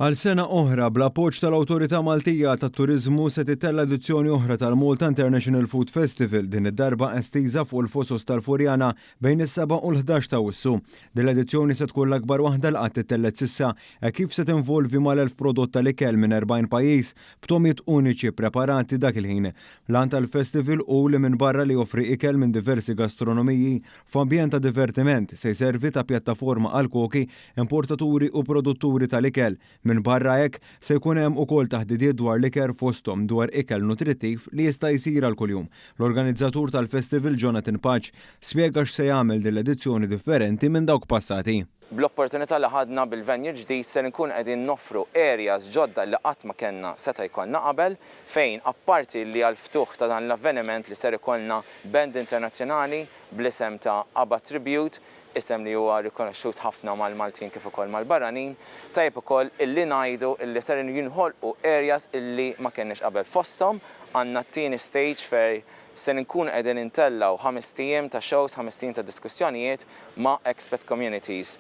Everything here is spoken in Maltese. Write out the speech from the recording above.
Għal sena oħra bl-appoġġ tal-Awtorità Maltija tat-Turiżmu se titella edizzjoni oħra tal-Malta International Food Festival din id-darba estiża fuq il-Fosos tal-Furjana bejn is-7 u l-11 ta' Wissu. Din l-edizzjoni se tkun l-akbar waħda l qatt tittellet sissa kif se tinvolvi mal-1000 prodott tal-ikel minn 40 pajjiż b'tomiet uniċi preparati dak il-ħin. Lan tal-festival u li minn barra li joffri ikel minn diversi gastronomiji f'ambjent ta' divertiment se jservi ta' pjattaforma għal koki, importaturi u produtturi tal-ikel. Minn barra hekk se jkun hemm ukoll taħdidiet dwar l-iker fosthom dwar ikel nutrittiv li jista' jsir għal kuljum. L-organizzatur tal-festival Jonathan Paċ spjega x'se jagħmel din l-edizzjoni differenti minn dawk passati. Bl-opportunità li ħadna bil-venue ġdid se nkun qegħdin noffru areas ġodda li qatt ma kellna seta' jkollna qabel fejn apparti li għal ftuħ ta' dan l-avveniment li ser ikollna band internazzjonali bl-isem ta' ABBA Tribute, isem li huwa rikonoxxut ħafna mal-Maltin kif ukoll mal-barranin, tajjeb ukoll illi ngħidu illi ser jinħolqu areas illi ma kenniex qabel fosthom għandna t-tieni stage fejn se nkun qegħdin intellaw 5 ijiem ta' shows, 5 ijiem ta' diskussjonijiet ma' expat communities.